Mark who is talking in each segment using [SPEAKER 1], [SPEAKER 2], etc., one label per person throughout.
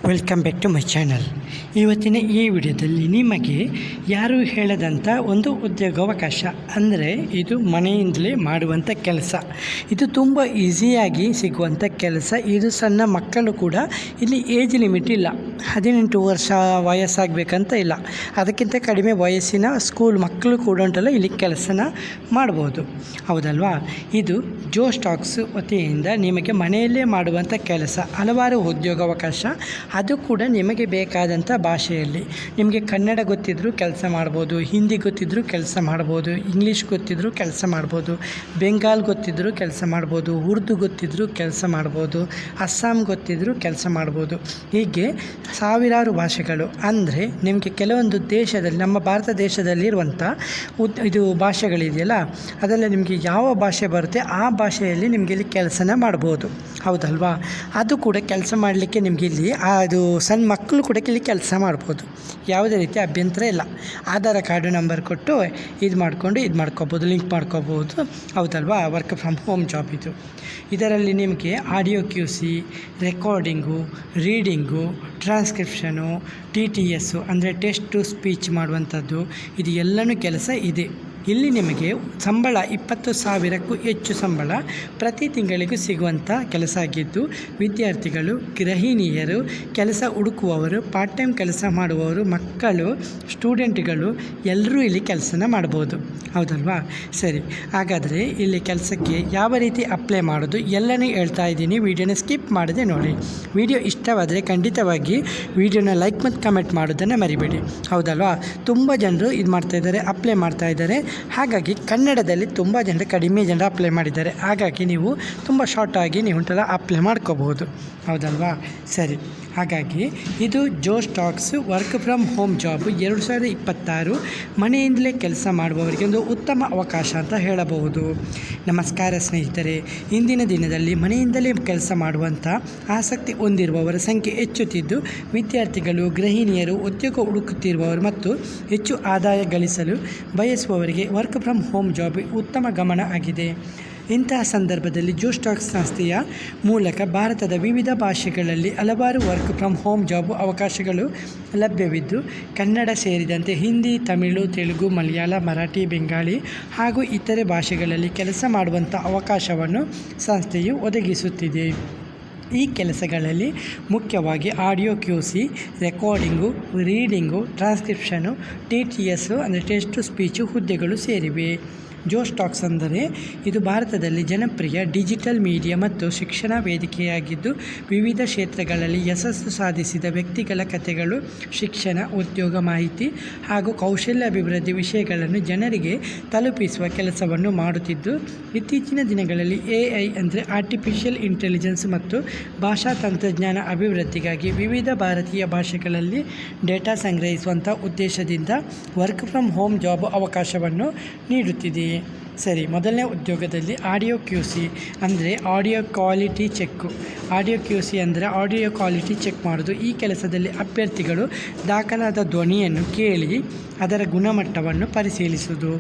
[SPEAKER 1] Welcome back to my channel. ಇವತ್ತಿನ ಈ ವಿಡಿಯೋದಲ್ಲಿ ನಿಮಗೆ ಯಾರೂ ಹೇಳದಂಥ ಒಂದು ಉದ್ಯೋಗಾವಕಾಶ, ಅಂದರೆ ಇದು ಮನೆಯಿಂದಲೇ ಮಾಡುವಂಥ ಕೆಲಸ. ಇದು ತುಂಬ ಈಸಿಯಾಗಿ ಸಿಗುವಂಥ ಕೆಲಸ. ಇದು ಸಣ್ಣ ಮಕ್ಕಳು ಕೂಡ, ಇಲ್ಲಿ ಏಜ್ ಲಿಮಿಟ್ ಇಲ್ಲ, 18 ವರ್ಷ ವಯಸ್ಸಾಗಬೇಕಂತ ಇಲ್ಲ, ಅದಕ್ಕಿಂತ ಕಡಿಮೆ ವಯಸ್ಸಿನ ಸ್ಕೂಲ್ ಮಕ್ಕಳು ಕೂಡ ಉಂಟಲ್ಲ ಇಲ್ಲಿ ಕೆಲಸನ ಮಾಡ್ಬೋದು, ಹೌದಲ್ವಾ? ಇದು ಜೋ ಸ್ಟಾಕ್ಸ್ ವತಿಯಿಂದ ನಿಮಗೆ ಮನೆಯಲ್ಲೇ ಮಾಡುವಂಥ ಕೆಲಸ. ಹಲವಾರು ಉದ್ಯೋಗಾವಕಾಶ, ಅದು ಕೂಡ ನಿಮಗೆ ಬೇಕಾದಂಥ ಭಾಷೆಯಲ್ಲಿ. ನಿಮಗೆ ಕನ್ನಡ ಗೊತ್ತಿದ್ದರೂ ಕೆಲಸ ಮಾಡ್ಬೋದು, ಹಿಂದಿ ಗೊತ್ತಿದ್ದರೂ ಕೆಲಸ ಮಾಡ್ಬೋದು, ಇಂಗ್ಲೀಷ್ ಗೊತ್ತಿದ್ದರೂ ಕೆಲಸ ಮಾಡ್ಬೋದು, ಬೆಂಗಾಲ್ ಗೊತ್ತಿದ್ದರೂ ಕೆಲಸ ಮಾಡ್ಬೋದು, ಉರ್ದು ಗೊತ್ತಿದ್ದರೂ ಕೆಲಸ ಮಾಡ್ಬೋದು, ಅಸ್ಸಾಂ ಗೊತ್ತಿದ್ದರೂ ಕೆಲಸ ಮಾಡ್ಬೋದು. ಹೀಗೆ ಸಾವಿರಾರು ಭಾಷೆಗಳು. ಅಂದರೆ ನಿಮಗೆ ಕೆಲವೊಂದು ದೇಶದಲ್ಲಿ, ನಮ್ಮ ಭಾರತ ದೇಶದಲ್ಲಿರುವಂಥ ಇದು ಭಾಷೆಗಳಿದೆಯಲ್ಲ, ಅದರಲ್ಲಿ ನಿಮಗೆ ಯಾವ ಭಾಷೆ ಬರುತ್ತೆ ಆ ಭಾಷೆಯಲ್ಲಿ ನಿಮಗೆ ಇಲ್ಲಿ ಕೆಲಸನ ಮಾಡ್ಬೋದು, ಹೌದಲ್ವಾ? ಅದು ಕೂಡ ಕೆಲಸ ಮಾಡಲಿಕ್ಕೆ ನಿಮಗೆ ಇಲ್ಲಿ ಅದು ಸಣ್ಣ ಮಕ್ಕಳು ಕೂಡ ಇಲ್ಲಿ ಕೆಲಸ ಮಾಡ್ಬೋದು, ಯಾವುದೇ ರೀತಿ ಅಭ್ಯಂತರ ಇಲ್ಲ. ಆಧಾರ್ ಕಾರ್ಡು ನಂಬರ್ ಕೊಟ್ಟು ಇದು ಮಾಡ್ಕೋಬೋದು, ಲಿಂಕ್ ಮಾಡ್ಕೋಬೋದು, ಹೌದಲ್ವಾ? ವರ್ಕ್ ಫ್ರಮ್ ಹೋಮ್ ಜಾಬ್ ಇದು. ಇದರಲ್ಲಿ ನಿಮಗೆ audio QC, recording, reading, transcription, TTS ಅಂದರೆ ಟೆಸ್ಟ್ ಟು ಸ್ಪೀಚ್ ಮಾಡುವಂಥದ್ದು, ಇದು ಎಲ್ಲನೂ ಕೆಲಸ ಇದೆ. ಇಲ್ಲಿ ನಿಮಗೆ ಸಂಬಳ 20,000ಕ್ಕೂ ಹೆಚ್ಚು ಸಂಬಳ ಪ್ರತಿ ತಿಂಗಳಿಗೂ ಸಿಗುವಂಥ ಕೆಲಸ ಆಗಿದ್ದು, ವಿದ್ಯಾರ್ಥಿಗಳು, ಗೃಹಿಣಿಯರು, ಕೆಲಸ ಹುಡುಕುವವರು, ಪಾರ್ಟ್ ಟೈಮ್ ಕೆಲಸ ಮಾಡುವವರು, ಮಕ್ಕಳು, ಸ್ಟೂಡೆಂಟ್ಗಳು ಎಲ್ಲರೂ ಇಲ್ಲಿ ಕೆಲಸನ ಮಾಡ್ಬೋದು, ಹೌದಲ್ವಾ? ಸರಿ, ಹಾಗಾದರೆ ಇಲ್ಲಿ ಕೆಲಸಕ್ಕೆ ಯಾವ ರೀತಿ ಅಪ್ಲೈ ಮಾಡೋದು ಎಲ್ಲನೂ ಹೇಳ್ತಾ ಇದ್ದೀನಿ. ವಿಡಿಯೋನ ಸ್ಕಿಪ್ ಮಾಡದೆ ನೋಡಿ. ವಿಡಿಯೋ ಇಷ್ಟವಾದರೆ ಖಂಡಿತವಾಗಿ ವಿಡಿಯೋನ ಲೈಕ್ ಮತ್ತು ಕಮೆಂಟ್ ಮಾಡೋದನ್ನು ಮರಿಬೇಡಿ, ಹೌದಲ್ವಾ? ತುಂಬ ಜನರು ಇದು ಮಾಡ್ತಾಯಿದ್ದಾರೆ, ಅಪ್ಲೈ ಮಾಡ್ತಾಯಿದ್ದಾರೆ. ಹಾಗಾಗಿ ಕನ್ನಡದಲ್ಲಿ ತುಂಬ ಕಡಿಮೆ ಜನರು ಅಪ್ಲೈ ಮಾಡಿದ್ದಾರೆ. ಹಾಗಾಗಿ ನೀವು ತುಂಬ ಶಾರ್ಟಾಗಿ ನೀವು ಉಂಟಲ್ಲ ಅಪ್ಲೈ ಮಾಡ್ಕೋಬಹುದು, ಹೌದಲ್ವಾ? ಸರಿ, ಹಾಗಾಗಿ ಇದು Joe Stocks work from home job 2026 ಮನೆಯಿಂದಲೇ ಕೆಲಸ ಮಾಡುವವರಿಗೆ ಒಂದು ಉತ್ತಮ ಅವಕಾಶ ಅಂತ ಹೇಳಬಹುದು. ನಮಸ್ಕಾರ ಸ್ನೇಹಿತರೆ, ಇಂದಿನ ದಿನದಲ್ಲಿ ಮನೆಯಿಂದಲೇ ಕೆಲಸ ಮಾಡುವಂಥ ಆಸಕ್ತಿ ಹೊಂದಿರುವವರ ಸಂಖ್ಯೆ ಹೆಚ್ಚುತ್ತಿದ್ದು, ವಿದ್ಯಾರ್ಥಿಗಳು, ಗೃಹಿಣಿಯರು, ಉದ್ಯೋಗ ಹುಡುಕುತ್ತಿರುವವರು ಮತ್ತು ಹೆಚ್ಚು ಆದಾಯ ಗಳಿಸಲು ಬಯಸುವವರಿಗೆ ವರ್ಕ್ ಫ್ರಮ್ ಹೋಮ್ ಜಾಬ್ ಉತ್ತಮ ಗಮನ ಆಗಿದೆ. ಇಂತಹ ಸಂದರ್ಭದಲ್ಲಿ ಜೋ ಸ್ಟಾಕ್ಸ್ ಸಂಸ್ಥೆಯ ಮೂಲಕ ಭಾರತದ ವಿವಿಧ ಭಾಷೆಗಳಲ್ಲಿ ಹಲವಾರು ವರ್ಕ್ ಫ್ರಮ್ ಹೋಮ್ ಜಾಬ್ ಅವಕಾಶಗಳು ಲಭ್ಯವಿದ್ದು, ಕನ್ನಡ ಸೇರಿದಂತೆ ಹಿಂದಿ, ತಮಿಳು, ತೆಲುಗು, ಮಲಯಾಳ, ಮರಾಠಿ, ಬೆಂಗಾಳಿ ಹಾಗೂ ಇತರೆ ಭಾಷೆಗಳಲ್ಲಿ ಕೆಲಸ ಮಾಡುವಂಥ ಅವಕಾಶವನ್ನು ಸಂಸ್ಥೆಯು ಒದಗಿಸುತ್ತಿದೆ. ಈ ಕೆಲಸಗಳಲ್ಲಿ ಮುಖ್ಯವಾಗಿ audio QC, recording, reading, transcription, TTS ಅಂದರೆ ಟೆಸ್ಟ್ ಟು ಸ್ಪೀಚು ಹುದ್ದೆಗಳು ಸೇರಿವೆ. ಜೋ ಸ್ಟಾಕ್ಸ್ ಅಂದರೆ ಇದು ಭಾರತದಲ್ಲಿ ಜನಪ್ರಿಯ ಡಿಜಿಟಲ್ ಮೀಡಿಯಾ ಮತ್ತು ಶಿಕ್ಷಣ ವೇದಿಕೆಯಾಗಿದ್ದು, ವಿವಿಧ ಕ್ಷೇತ್ರಗಳಲ್ಲಿ ಯಶಸ್ಸು ಸಾಧಿಸಿದ ವ್ಯಕ್ತಿಗಳ ಕಥೆಗಳು, ಶಿಕ್ಷಣ, ಉದ್ಯೋಗ ಮಾಹಿತಿ ಹಾಗೂ ಕೌಶಲ್ಯ ಅಭಿವೃದ್ಧಿ ವಿಷಯಗಳನ್ನು ಜನರಿಗೆ ತಲುಪಿಸುವ ಕೆಲಸವನ್ನು ಮಾಡುತ್ತಿದ್ದು, ಇತ್ತೀಚಿನ ದಿನಗಳಲ್ಲಿ AI ಅಂದರೆ ಆರ್ಟಿಫಿಷಿಯಲ್ ಇಂಟೆಲಿಜೆನ್ಸ್ ಮತ್ತು ಭಾಷಾ ತಂತ್ರಜ್ಞಾನ ಅಭಿವೃದ್ಧಿಗಾಗಿ ವಿವಿಧ ಭಾರತೀಯ ಭಾಷೆಗಳಲ್ಲಿ ಡೇಟಾ ಸಂಗ್ರಹಿಸುವಂಥ ಉದ್ದೇಶದಿಂದ ವರ್ಕ್ ಫ್ರಮ್ ಹೋಮ್ ಜಾಬ್ ಅವಕಾಶವನ್ನು ನೀಡುತ್ತಿದೆ. ಸರಿ, ಮೊದಲನೇ ಉದ್ಯೋಗದಲ್ಲಿ ಆಡಿಯೋ QC ಅಂದರೆ audio quality cheque. Audio QC ಅಂದರೆ ಆಡಿಯೋ ಕ್ವಾಲಿಟಿ ಚೆಕ್ ಮಾಡೋದು. ಈ ಕೆಲಸದಲ್ಲಿ ಅಭ್ಯರ್ಥಿಗಳು ದಾಖಲಾದ ಧ್ವನಿಯನ್ನು ಕೇಳಿ ಅದರ ಗುಣಮಟ್ಟವನ್ನು ಪರಿಶೀಲಿಸುವುದು.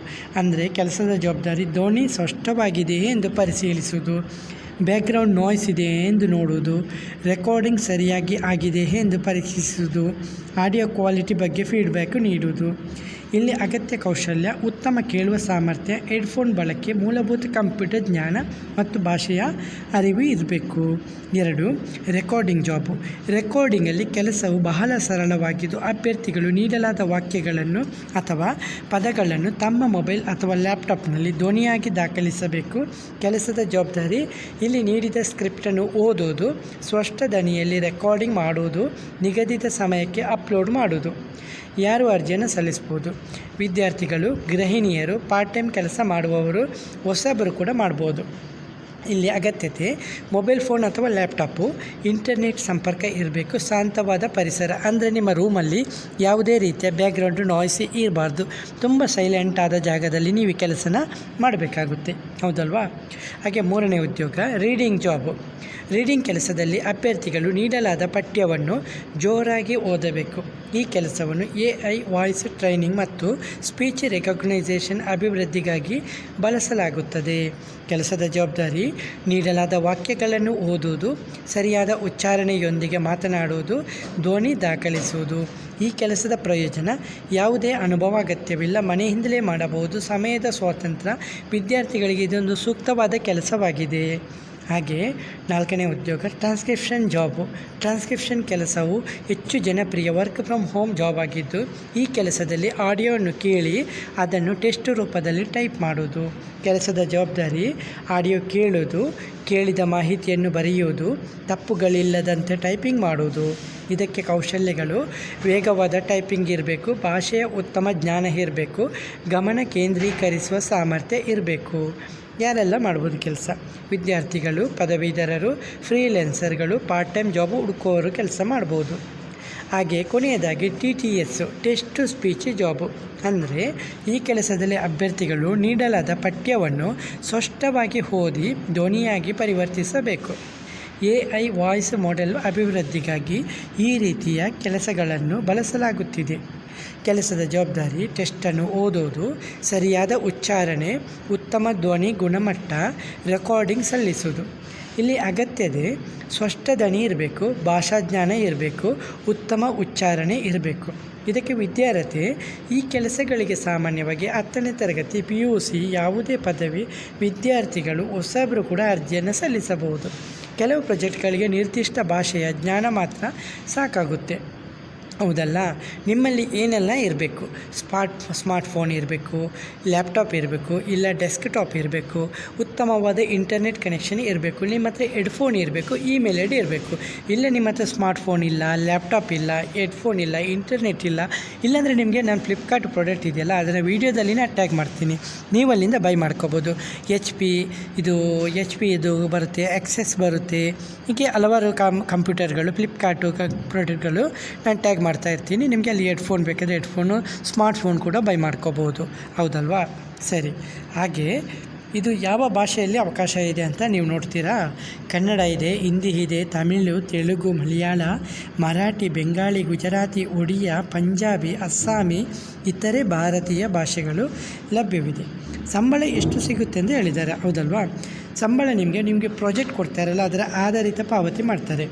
[SPEAKER 1] ಅಂದರೆ ಕೆಲಸದ ಜವಾಬ್ದಾರಿ ಧ್ವನಿ ಸ್ಪಷ್ಟವಾಗಿದೆಯೇ ಎಂದು ಪರಿಶೀಲಿಸುವುದು, ಬ್ಯಾಕ್ಗ್ರೌಂಡ್ ನಾಯ್ಸ್ ಇದೆಯೇ ಎಂದು ನೋಡುವುದು, ರೆಕಾರ್ಡಿಂಗ್ ಸರಿಯಾಗಿ ಆಗಿದೆಯೇ ಎಂದು ಪರೀಕ್ಷಿಸುವುದು, ಆಡಿಯೋ ಕ್ವಾಲಿಟಿ ಬಗ್ಗೆ ಫೀಡ್ಬ್ಯಾಕ್ ನೀಡುವುದು. ಇಲ್ಲಿ ಅಗತ್ಯ ಕೌಶಲ್ಯ: ಉತ್ತಮ ಕೇಳುವ ಸಾಮರ್ಥ್ಯ, ಹೆಡ್ಫೋನ್ ಬಳಕೆ, ಮೂಲಭೂತ ಕಂಪ್ಯೂಟರ್ ಜ್ಞಾನ ಮತ್ತು ಭಾಷೆಯ ಅರಿವು ಇರಬೇಕು. 2. Recording job. ರೆಕಾರ್ಡಿಂಗಲ್ಲಿ ಕೆಲಸವು ಬಹಳ ಸರಳವಾಗಿದ್ದು, ಅಭ್ಯರ್ಥಿಗಳು ನೀಡಲಾದ ವಾಕ್ಯಗಳನ್ನು ಅಥವಾ ಪದಗಳನ್ನು ತಮ್ಮ ಮೊಬೈಲ್ ಅಥವಾ ಲ್ಯಾಪ್ಟಾಪ್ನಲ್ಲಿ ಧ್ವನಿಯಾಗಿ ದಾಖಲಿಸಬೇಕು. ಕೆಲಸದ ಜವಾಬ್ದಾರಿ: ಇಲ್ಲಿ ನೀಡಿದ ಸ್ಕ್ರಿಪ್ಟನ್ನು ಓದೋದು, ಸ್ಪಷ್ಟ ಧ್ವನಿಯಲ್ಲಿ ರೆಕಾರ್ಡಿಂಗ್ ಮಾಡುವುದು, ನಿಗದಿತ ಸಮಯಕ್ಕೆ ಅಪ್ಲೋಡ್ ಮಾಡುವುದು. ಯಾರು ಅರ್ಜಿಯನ್ನು ಸಲ್ಲಿಸ್ಬೋದು? ವಿದ್ಯಾರ್ಥಿಗಳು, ಗೃಹಿಣಿಯರು, ಪಾರ್ಟ್ ಟೈಮ್ ಕೆಲಸ ಮಾಡುವವರು, ಹೊಸಬರು ಕೂಡ ಮಾಡ್ಬೋದು. ಇಲ್ಲಿ ಅಗತ್ಯತೆ: ಮೊಬೈಲ್ ಫೋನ್ ಅಥವಾ ಲ್ಯಾಪ್ಟಾಪು, ಇಂಟರ್ನೆಟ್ ಸಂಪರ್ಕ ಇರಬೇಕು, ಶಾಂತವಾದ ಪರಿಸರ ಅಂದರೆ ನಿಮ್ಮ ರೂಮಲ್ಲಿ ಯಾವುದೇ ರೀತಿಯ ಬ್ಯಾಕ್ಗ್ರೌಂಡ್ ನಾಯ್ಸ್ ಇರಬಾರ್ದು, ತುಂಬ ಸೈಲೆಂಟ್ ಆದ ಜಾಗದಲ್ಲಿ ನೀವು ಕೆಲಸನ ಮಾಡಬೇಕಾಗುತ್ತೆ. ಹೌದಲ್ವಾ? ಹಾಗೆ ಮೂರನೇ ಉದ್ಯೋಗ ರೀಡಿಂಗ್ ಜಾಬು. ರೀಡಿಂಗ್ ಕೆಲಸದಲ್ಲಿ ಅಭ್ಯರ್ಥಿಗಳು ನೀಡಲಾದ ಪಠ್ಯವನ್ನು ಜೋರಾಗಿ ಓದಬೇಕು. ಈ ಕೆಲಸವನ್ನು AI ವಾಯ್ಸ್ ಟ್ರೈನಿಂಗ್ ಮತ್ತು ಸ್ಪೀಚ್ ರೆಕಗ್ನೈಸೇಷನ್ ಅಭಿವೃದ್ಧಿಗಾಗಿ ಬಳಸಲಾಗುತ್ತದೆ. ಕೆಲಸದ ಜವಾಬ್ದಾರಿ: ನೀಡಲಾದ ವಾಕ್ಯಗಳನ್ನು ಓದುವುದು, ಸರಿಯಾದ ಉಚ್ಚಾರಣೆಯೊಂದಿಗೆ ಮಾತನಾಡುವುದು, ಧ್ವನಿ ದಾಖಲಿಸುವುದು. ಈ ಕೆಲಸದ ಪ್ರಯೋಜನ: ಯಾವುದೇ ಅನುಭವ ಅಗತ್ಯವಿಲ್ಲ, ಮನೆಯಿಂದಲೇ ಮಾಡಬಹುದು, ಸಮಯದ ಸ್ವಾತಂತ್ರ್ಯ. ವಿದ್ಯಾರ್ಥಿಗಳಿಗೆ ಇದೊಂದು ಸೂಕ್ತವಾದ ಕೆಲಸವಾಗಿದೆ. ಹಾಗೆ ನಾಲ್ಕನೇ ಉದ್ಯೋಗ ಟ್ರಾನ್ಸ್ಕ್ರಿಪ್ಷನ್ ಜಾಬು. ಟ್ರಾನ್ಸ್ಕ್ರಿಪ್ಷನ್ ಕೆಲಸವು ಹೆಚ್ಚು ಜನಪ್ರಿಯ ವರ್ಕ್ ಫ್ರಮ್ ಹೋಮ್ ಜಾಬ್ ಆಗಿದ್ದು, ಈ ಕೆಲಸದಲ್ಲಿ ಆಡಿಯೋವನ್ನು ಕೇಳಿ ಅದನ್ನು ಟೆಸ್ಟ್ ರೂಪದಲ್ಲಿ ಟೈಪ್ ಮಾಡೋದು. ಕೆಲಸದ ಜವಾಬ್ದಾರಿ: ಆಡಿಯೋ ಕೇಳೋದು, ಕೇಳಿದ ಮಾಹಿತಿಯನ್ನು ಬರೆಯುವುದು, ತಪ್ಪುಗಳಿಲ್ಲದಂತೆ ಟೈಪಿಂಗ್ ಮಾಡುವುದು. ಇದಕ್ಕೆ ಕೌಶಲ್ಯಗಳು: ವೇಗವಾದ ಟೈಪಿಂಗ್ ಇರಬೇಕು, ಭಾಷೆಯ ಉತ್ತಮ ಜ್ಞಾನ ಇರಬೇಕು, ಗಮನ ಕೇಂದ್ರೀಕರಿಸುವ ಸಾಮರ್ಥ್ಯ ಇರಬೇಕು. ಯಾರೆಲ್ಲ ಮಾಡ್ಬೋದು ಕೆಲಸ? ವಿದ್ಯಾರ್ಥಿಗಳು, ಪದವೀಧರರು, ಫ್ರೀಲ್ಯಾನ್ಸರ್ಗಳು, ಪಾರ್ಟ್ ಟೈಮ್ ಜಾಬು ಹುಡುಕುವವರು ಕೆಲಸ ಮಾಡ್ಬೋದು. ಹಾಗೆ ಕೊನೆಯದಾಗಿ TTS text to speech job. ಅಂದರೆ ಈ ಕೆಲಸದಲ್ಲಿ ಅಭ್ಯರ್ಥಿಗಳು ನೀಡಲಾದ ಪಠ್ಯವನ್ನು ಸ್ಪಷ್ಟವಾಗಿ ಓದಿ ಧ್ವನಿಯಾಗಿ ಪರಿವರ್ತಿಸಬೇಕು. AI ವಾಯ್ಸ್ ಮಾಡೆಲ್ ಅಭಿವೃದ್ಧಿಗಾಗಿ ಈ ರೀತಿಯ ಕೆಲಸಗಳನ್ನು ಬಳಸಲಾಗುತ್ತಿದೆ. ಕೆಲಸದ ಜವಾಬ್ದಾರಿ: ಟೆಸ್ಟನ್ನು ಓದೋದು, ಸರಿಯಾದ ಉಚ್ಚಾರಣೆ, ಉತ್ತಮ ಧ್ವನಿ ಗುಣಮಟ್ಟ, ರೆಕಾರ್ಡಿಂಗ್ ಸಲ್ಲಿಸೋದು. ಇಲ್ಲಿ ಅಗತ್ಯತೆ: ಸ್ಪಷ್ಟ ಧ್ವನಿ ಇರಬೇಕು, ಭಾಷಾಜ್ಞಾನ ಇರಬೇಕು, ಉತ್ತಮ ಉಚ್ಚಾರಣೆ ಇರಬೇಕು. ಇದಕ್ಕೆ ವಿದ್ಯಾರ್ಹತೆ: ಈ ಕೆಲಸಗಳಿಗೆ ಸಾಮಾನ್ಯವಾಗಿ 10ನೇ ತರಗತಿ PUC ಯಾವುದೇ ಪದವಿ ವಿದ್ಯಾರ್ಥಿಗಳು ಹೊಸಬರು ಕೂಡ ಅರ್ಜಿಯನ್ನು ಸಲ್ಲಿಸಬಹುದು. ಕೆಲವು ಪ್ರಾಜೆಕ್ಟ್ಗಳಿಗೆ ನಿರ್ದಿಷ್ಟ ಭಾಷೆಯ ಜ್ಞಾನ ಮಾತ್ರ ಸಾಕಾಗುತ್ತೆ. ಹೌದಲ್ಲ? ನಿಮ್ಮಲ್ಲಿ ಏನೆಲ್ಲ ಇರಬೇಕು? ಸ್ಮಾರ್ಟ್ಫೋನ್ ಇರಬೇಕು, ಲ್ಯಾಪ್ಟಾಪ್ ಇರಬೇಕು, ಇಲ್ಲ ಡೆಸ್ಕ್ಟಾಪ್ ಇರಬೇಕು, ಉತ್ತಮವಾದ ಇಂಟರ್ನೆಟ್ ಕನೆಕ್ಷನ್ ಇರಬೇಕು, ನಿಮ್ಮ ಹತ್ರ ಹೆಡ್ಫೋನ್ ಇರಬೇಕು, ಇಮೇಲ್ ID ಇರಬೇಕು. ಇಲ್ಲ ನಿಮ್ಮ ಹತ್ರ ಸ್ಮಾರ್ಟ್ಫೋನ್ ಇಲ್ಲ, ಲ್ಯಾಪ್ಟಾಪ್ ಇಲ್ಲ, ಹೆಡ್ಫೋನ್ ಇಲ್ಲ, ಇಂಟರ್ನೆಟ್ ಇಲ್ಲ, ಇಲ್ಲಾಂದರೆ ನಿಮಗೆ ನಾನು ಫ್ಲಿಪ್ಕಾರ್ಟ್ ಪ್ರಾಡಕ್ಟ್ ಇದೆಯಲ್ಲ ಅದನ್ನು ವೀಡಿಯೋದಲ್ಲಿನೇ ಟ್ಯಾಗ್ ಮಾಡ್ತೀನಿ, ನೀವು ಅಲ್ಲಿಂದ ಬೈ ಮಾಡ್ಕೋಬೋದು. HP ಇದು ಬರುತ್ತೆ, ಎಕ್ಸೆಸ್ ಬರುತ್ತೆ, ಹೀಗೆ ಹಲವಾರು ಕಂಪ್ಯೂಟರ್ಗಳು, ಫ್ಲಿಪ್ಕಾರ್ಟು ಪ್ರಾಡಕ್ಟ್ಗಳು ನಾನು ಟ್ಯಾಗ್ ಮಾಡ್ತಾ ಇರ್ತೀನಿ. ನಿಮಗೆ ಅಲ್ಲಿ ಹೆಡ್ಫೋನ್ ಬೇಕಾದರೆ ಹೆಡ್ಫೋನು, ಸ್ಮಾರ್ಟ್ಫೋನ್ ಕೂಡ ಬೈ ಮಾಡ್ಕೋಬೋದು. ಹೌದಲ್ವಾ? ಸರಿ. ಹಾಗೆ ಇದು ಯಾವ ಭಾಷೆಯಲ್ಲಿ ಅವಕಾಶ ಇದೆ ಅಂತ ನೀವು ನೋಡ್ತೀರಾ? ಕನ್ನಡ ಇದೆ, ಹಿಂದಿ ಇದೆ, ತಮಿಳು, ತೆಲುಗು, ಮಲಯಾಳ, ಮರಾಠಿ, ಬೆಂಗಾಳಿ, ಗುಜರಾತಿ, ಒಡಿಯಾ, ಪಂಜಾಬಿ, ಅಸ್ಸಾಮಿ, ಇತರೆ ಭಾರತೀಯ ಭಾಷೆಗಳು ಲಭ್ಯವಿದೆ. ಸಂಬಳ ಎಷ್ಟು ಸಿಗುತ್ತೆ ಅಂತ ಹೇಳಿದ್ದಾರೆ. ಹೌದಲ್ವಾ? ಸಂಬಳ ನಿಮಗೆ ಪ್ರಾಜೆಕ್ಟ್ ಕೊಡ್ತಾರಲ್ಲ ಅದರ ಆಧಾರಿತ ಪಾವತಿ ಮಾಡ್ತಾರೆ.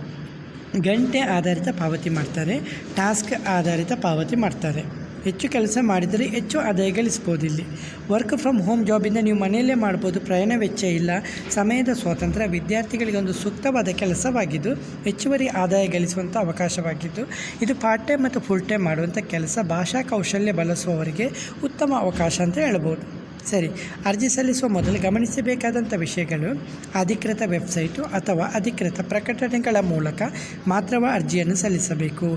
[SPEAKER 1] ಗಂಟೆ ಆಧಾರಿತ ಪಾವತಿ ಮಾಡ್ತಾರೆ, ಟಾಸ್ಕ್ ಆಧಾರಿತ ಪಾವತಿ ಮಾಡ್ತಾರೆ. ಹೆಚ್ಚು ಕೆಲಸ ಮಾಡಿದರೆ ಹೆಚ್ಚು ಆದಾಯ ಗಳಿಸ್ಬೋದು. ಇಲ್ಲಿ ವರ್ಕ್ ಫ್ರಮ್ ಹೋಮ್ ಜಾಬಿಂದ ನೀವು ಮನೆಯಲ್ಲೇ ಮಾಡ್ಬೋದು, ಪ್ರಯಾಣ ವೆಚ್ಚ ಇಲ್ಲ, ಸಮಯದ ಸ್ವಾತಂತ್ರ್ಯ. ವಿದ್ಯಾರ್ಥಿಗಳಿಗೆ ಒಂದು ಸೂಕ್ತವಾದ ಕೆಲಸವಾಗಿದ್ದು ಹೆಚ್ಚುವರಿ ಆದಾಯ ಗಳಿಸುವಂಥ ಅವಕಾಶವಾಗಿದ್ದು, ಇದು ಪಾರ್ಟ್ ಟೈಮ್ ಮತ್ತು ಫುಲ್ ಟೈಮ್ ಮಾಡುವಂಥ ಕೆಲಸ. ಭಾಷಾ ಕೌಶಲ್ಯ ಬಳಸುವವರಿಗೆ ಉತ್ತಮ ಅವಕಾಶ ಅಂತ ಹೇಳ್ಬೋದು. ಸರಿ. ಅರ್ಜಿ ಸಲ್ಲಿಸುವ ಮೊದಲು ಗಮನಿಸಬೇಕಾದಂಥ ವಿಷಯಗಳು: ಅಧಿಕೃತ ವೆಬ್ಸೈಟು ಅಥವಾ ಅಧಿಕೃತ ಪ್ರಕಟಣೆಗಳ ಮೂಲಕ ಮಾತ್ರವೇ ಅರ್ಜಿಯನ್ನು ಸಲ್ಲಿಸಬೇಕು.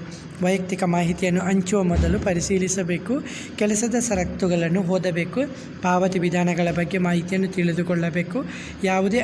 [SPEAKER 1] ವೈಯಕ್ತಿಕ ಮಾಹಿತಿಯನ್ನು ಹಂಚುವ ಮೊದಲು ಪರಿಶೀಲಿಸಬೇಕು. ಕೆಲಸದ ಷರತ್ತುಗಳನ್ನು ಓದಬೇಕು. ಪಾವತಿ ವಿಧಾನಗಳ ಬಗ್ಗೆ ಮಾಹಿತಿಯನ್ನು ತಿಳಿದುಕೊಳ್ಳಬೇಕು. ಯಾವುದೇ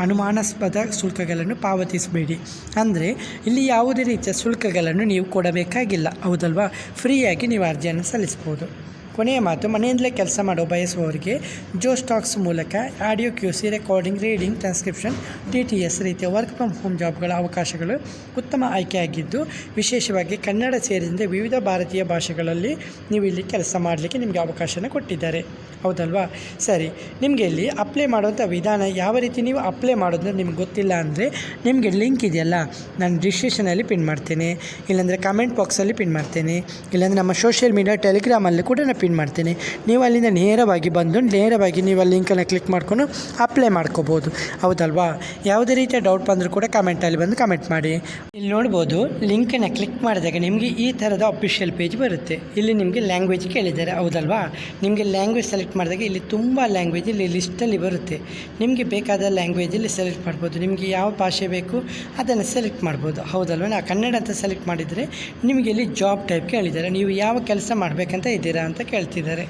[SPEAKER 1] ಅನುಮಾನಾಸ್ಪದ ಶುಲ್ಕಗಳನ್ನು ಪಾವತಿಸಬೇಡಿ. ಅಂದರೆ ಇಲ್ಲಿ ಯಾವುದೇ ರೀತಿಯ ಶುಲ್ಕಗಳನ್ನು ನೀವು ಕೊಡಬೇಕಾಗಿಲ್ಲ. ಹೌದಲ್ವಾ? ಫ್ರೀಯಾಗಿ ನೀವು ಅರ್ಜಿಯನ್ನು ಸಲ್ಲಿಸ್ಬೋದು. ಕೊನೆಯ ಮಾತು: ಮನೆಯಿಂದಲೇ ಕೆಲಸ ಮಾಡೋ ಬಯಸುವವರಿಗೆ ಜೋಸ್ಟಾಕ್ಸ್ ಮೂಲಕ audio QC, recording, reading, transcription, TTS ರೀತಿಯ ವರ್ಕ್ ಫ್ರಮ್ ಹೋಮ್ ಜಾಬ್ಗಳ ಅವಕಾಶಗಳು ಉತ್ತಮ ಆಯ್ಕೆಯಾಗಿದ್ದು, ವಿಶೇಷವಾಗಿ ಕನ್ನಡ ಸೇರಿದಂತೆ ವಿವಿಧ ಭಾರತೀಯ ಭಾಷೆಗಳಲ್ಲಿ ನೀವು ಇಲ್ಲಿ ಕೆಲಸ ಮಾಡಲಿಕ್ಕೆ ನಿಮಗೆ ಅವಕಾಶನ ಕೊಟ್ಟಿದ್ದಾರೆ. ಹೌದಲ್ವಾ? ಸರಿ. ನಿಮಗೆ ಇಲ್ಲಿ ಅಪ್ಲೈ ಮಾಡುವಂಥ ವಿಧಾನ ಯಾವ ರೀತಿ ನೀವು ಅಪ್ಲೈ ಮಾಡೋದು ನಿಮ್ಗೆ ಗೊತ್ತಿಲ್ಲ ಅಂದರೆ ನಿಮಗೆ ಲಿಂಕ್ ಇದೆಯಲ್ಲ, ನಾನು ಡಿಸ್ಕ್ರಿಪ್ಷನಲ್ಲಿ ಪಿನ್ ಮಾಡ್ತೇನೆ, ಇಲ್ಲಾಂದರೆ ಕಮೆಂಟ್ ಬಾಕ್ಸಲ್ಲಿ ಪಿನ್ ಮಾಡ್ತೇನೆ, ಇಲ್ಲಾಂದರೆ ನಮ್ಮ ಸೋಷಿಯಲ್ ಮೀಡಿಯಾ ಟೆಲಿಗ್ರಾಮಲ್ಲಿ ಕೂಡ ನಾನು ಪಿನ್ ಮಾಡ್ತೇನೆ. ನೀವು ಅಲ್ಲಿಂದ ನೇರವಾಗಿ ನೀವು ಆ ಲಿಂಕನ್ನು ಕ್ಲಿಕ್ ಮಾಡ್ಕೊಂಡು ಅಪ್ಲೈ ಮಾಡ್ಕೋಬೋದು. ಹೌದಲ್ವಾ? ಯಾವುದೇ ರೀತಿಯ ಡೌಟ್ ಬಂದರೂ ಕೂಡ ಕಮೆಂಟಲ್ಲಿ ಬಂದು ಕಮೆಂಟ್ ಮಾಡಿ. ಇಲ್ಲಿ ನೋಡ್ಬೋದು, ಲಿಂಕನ್ನು ಕ್ಲಿಕ್ ಮಾಡಿದಾಗ ನಿಮಗೆ ಈ ಥರದ ಅಫಿಷಿಯಲ್ ಪೇಜ್ ಬರುತ್ತೆ. ಇಲ್ಲಿ ನಿಮಗೆ ಲ್ಯಾಂಗ್ವೇಜ್ ಕೇಳಿದ್ದಾರೆ. ಹೌದಲ್ವಾ? ನಿಮಗೆ ಲ್ಯಾಂಗ್ವೇಜ್ ಸೆಲೆಕ್ಟ್ ಮಾಡಿದಾಗ ಇಲ್ಲಿ ತುಂಬ ಲ್ಯಾಂಗ್ವೇಜ್ ಇಲ್ಲಿ ಲಿಸ್ಟಲ್ಲಿ ಬರುತ್ತೆ. ನಿಮಗೆ ಬೇಕಾದ ಲ್ಯಾಂಗ್ವೇಜಲ್ಲಿ ಸೆಲೆಕ್ಟ್ ಮಾಡ್ಬೋದು. ನಿಮಗೆ ಯಾವ ಭಾಷೆ ಬೇಕು ಅದನ್ನು ಸೆಲೆಕ್ಟ್ ಮಾಡ್ಬೋದು. ಹೌದಲ್ವ? ನಾವು ಕನ್ನಡ ಅಂತ ಸೆಲೆಕ್ಟ್ ಮಾಡಿದರೆ ನಿಮಗೆ ಇಲ್ಲಿ ಜಾಬ್ ಟೈಪ್ ಕೇಳಿದ್ದಾರೆ, ನೀವು ಯಾವ ಕೆಲಸ ಮಾಡಬೇಕಂತ ಇದ್ದೀರಾ ಅಂತ ಕೇಳ್ತಿದ್ದಾರೆ.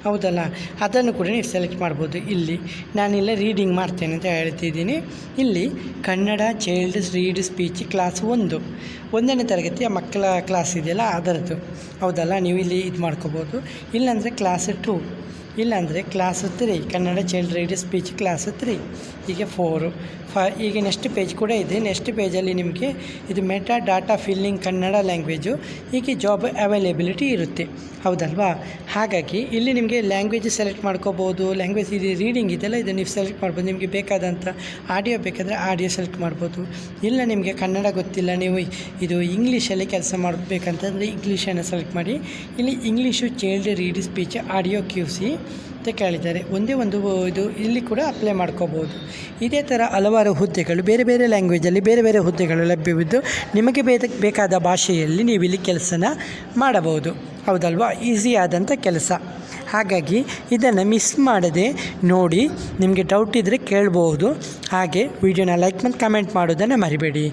[SPEAKER 1] ಹೌದಲ್ಲ? ಅದನ್ನು ಕೂಡ ನೀವು ಸೆಲೆಕ್ಟ್ ಮಾಡ್ಬೋದು. ಇಲ್ಲಿ ನಾನಿಲ್ಲ ರೀಡಿಂಗ್ ಮಾಡ್ತೇನೆ ಅಂತ ಹೇಳ್ತಿದ್ದೀನಿ. ಇಲ್ಲಿ Kannada child read speech class 1ನೇ ತರಗತಿಯ ಮಕ್ಕಳ ಕ್ಲಾಸ್ ಇದೆಯಲ್ಲ ಅದರದ್ದು. ಹೌದಲ್ಲ? ನೀವು ಇಲ್ಲಿ ಇದು ಮಾಡ್ಕೋಬೋದು. ಇಲ್ಲಾಂದರೆ ಕ್ಲಾಸ್ 2 ಇಲ್ಲಾಂದರೆ class 3 Kannada child reader speech class 3 ಹೀಗೆ 4 ಈಗ ನೆಕ್ಸ್ಟ್ ಪೇಜ್ ಕೂಡ ಇದೆ. ನೆಕ್ಸ್ಟ್ ಪೇಜಲ್ಲಿ ನಿಮಗೆ ಇದು meta data filling Kannada language ಹೀಗೆ ಜಾಬ್ ಅವೈಲೇಬಿಲಿಟಿ ಇರುತ್ತೆ, ಹೌದಲ್ವಾ? ಹಾಗಾಗಿ ಇಲ್ಲಿ ನಿಮಗೆ ಲ್ಯಾಂಗ್ವೇಜ್ ಸೆಲೆಕ್ಟ್ ಮಾಡ್ಕೋಬೋದು. ಲ್ಯಾಂಗ್ವೇಜ್ ಇದು ರೀಡಿಂಗ್ ಇದೆಲ್ಲ ಇದು ನೀವು ಸೆಲೆಕ್ಟ್ ಮಾಡ್ಬೋದು. ನಿಮಗೆ ಬೇಕಾದಂಥ ಆಡಿಯೋ ಬೇಕಾದರೆ ಆಡಿಯೋ ಸೆಲೆಕ್ಟ್ ಮಾಡ್ಬೋದು. ಇಲ್ಲ ನಿಮಗೆ ಕನ್ನಡ ಗೊತ್ತಿಲ್ಲ, ನೀವು ಇದು ಇಂಗ್ಲೀಷಲ್ಲಿ ಕೆಲಸ ಮಾಡಬೇಕಂತಂದರೆ ಇಂಗ್ಲೀಷನ್ನು ಸೆಲೆಕ್ಟ್ ಮಾಡಿ. ಇಲ್ಲಿ English child read speech audio QC ಅಂತ ಕೇಳಿದ್ದಾರೆ. ಒಂದೇ ಒಂದು ಇದು ಇಲ್ಲಿ ಕೂಡ ಅಪ್ಲೈ ಮಾಡ್ಕೋಬೋದು. ಇದೇ ಥರ ಹಲವಾರು ಹುದ್ದೆಗಳು ಬೇರೆ ಬೇರೆ ಲ್ಯಾಂಗ್ವೇಜಲ್ಲಿ ಬೇರೆ ಬೇರೆ ಹುದ್ದೆಗಳು ಲಭ್ಯವಿದ್ದು ನಿಮಗೆ ಬೇಕಾದ ಭಾಷೆಯಲ್ಲಿ ನೀವು ಇಲ್ಲಿ ಕೆಲಸನ ಮಾಡಬಹುದು, ಹೌದಲ್ವಾ? ಈಸಿ ಆದಂಥ ಕೆಲಸ. ಹಾಗಾಗಿ ಇದನ್ನು ಮಿಸ್ ಮಾಡದೆ ನೋಡಿ. ನಿಮಗೆ ಡೌಟ್ ಇದ್ದರೆ ಕೇಳ್ಬೋದು. ಹಾಗೆ ವಿಡಿಯೋನ ಲೈಕ್ ಮತ್ತು ಕಮೆಂಟ್ ಮಾಡೋದನ್ನು ಮರಿಬೇಡಿ.